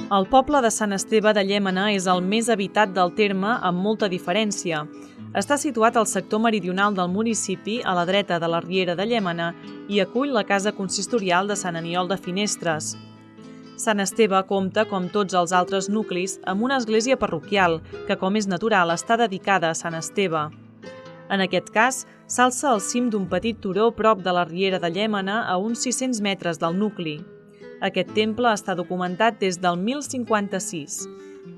El poble de Sant Esteve de Llémena és el més habitat del terme amb molta diferència. Està situat al sector meridional del municipi, a la dreta de la riera de Llémena, i acull la casa consistorial de Sant Aniol de Finestres. Sant Esteve compta, com tots els altres nuclis, amb una església parroquial, que, com és natural, està dedicada a Sant Esteve. En aquest cas, s'alça al cim d'un petit turó prop de la riera de Llémena a uns 600 metres del nucli. Aquest temple està documentat des del 1056.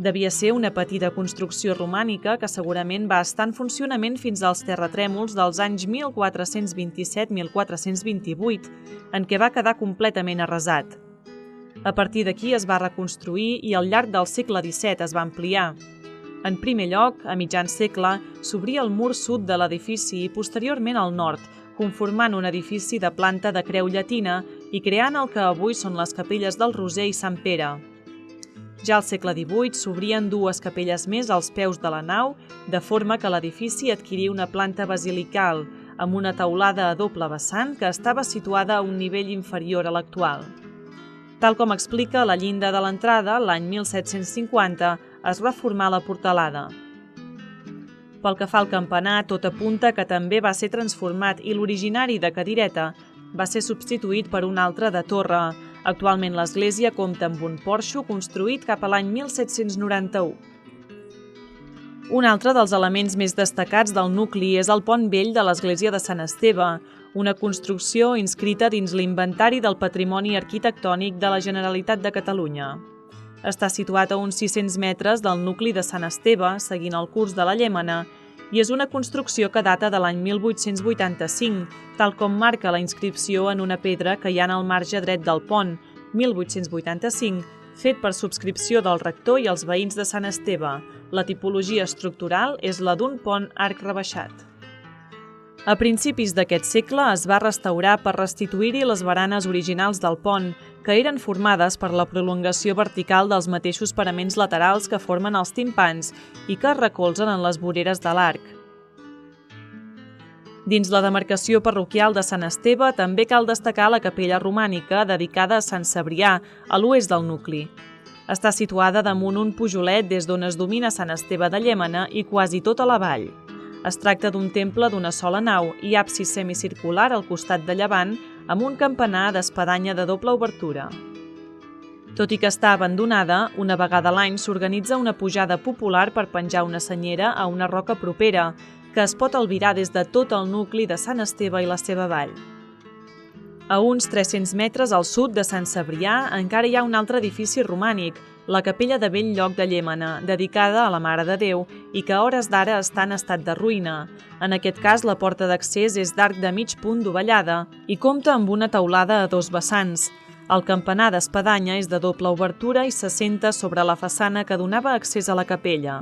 Devia ser una petita construcció romànica que segurament va estar en funcionament fins als terratrèmols dels anys 1427-1428, en què va quedar completament arrasat. A partir d'aquí es va reconstruir i al llarg del segle XVII es va ampliar. En primer lloc, a mitjan segle, s'obria el mur sud de l'edifici i posteriorment al nord, conformant un edifici de planta de creu llatina i creant el que avui són les capelles del Roser i Sant Pere. Ja al segle XVIII s'obrien dues capelles més als peus de la nau, de forma que l'edifici adquiria una planta basilical, amb una teulada a doble vessant que estava situada a un nivell inferior a l'actual. Tal com explica la llinda de l'entrada, l'any 1750 es reformà la portalada. Pel que fa al campanar, tot apunta que també va ser transformat i l'originari de cadireta va ser substituït per un altre de torre. Actualment l'església compta amb un porxo construït cap a l'any 1791. Un altre dels elements més destacats del nucli és el pont vell de l'església de Sant Esteve, una construcció inscrita dins l'Inventari del Patrimoni Arquitectònic de la Generalitat de Catalunya. Està situat a uns 600 metres del nucli de Sant Esteve, seguint el curs de la Llémena, i és una construcció que data de l'any 1885, tal com marca la inscripció en una pedra que hi ha al marge dret del pont, 1885, fet per subscripció del rector i els veïns de Sant Esteve. La tipologia estructural és la d'un pont arc rebaixat. A principis d'aquest segle es va restaurar per restituir-hi les baranes originals del pont, que eren formades per la prolongació vertical dels mateixos paraments laterals que formen els timpans i que es recolzen en les voreres de l'arc. Dins la demarcació parroquial de Sant Esteve també cal destacar la capella romànica dedicada a Sant Cebrià, a l'oest del nucli. Està situada damunt un pujolet des d'on es domina Sant Esteve de Llémena i quasi tota la vall. Es tracta d'un temple d'una sola nau i absis semicircular al costat de llevant amb un campanar d'espadanya de doble obertura. Tot i que està abandonada, una vegada a l'any s'organitza una pujada popular per penjar una senyera a una roca propera, que es pot albirar des de tot el nucli de Sant Esteve i la seva vall. A uns 300 metres al sud de Sant Cebrià encara hi ha un altre edifici romànic, la capella de Bell-lloc de Llémena, dedicada a la Mare de Déu i que a hores d'ara està en estat de ruïna. En aquest cas, la porta d'accés és d'arc de mig punt dovellada i compta amb una teulada a dos vessants. El campanar d'espadanya és de doble obertura i s'assenta sobre la façana que donava accés a la capella.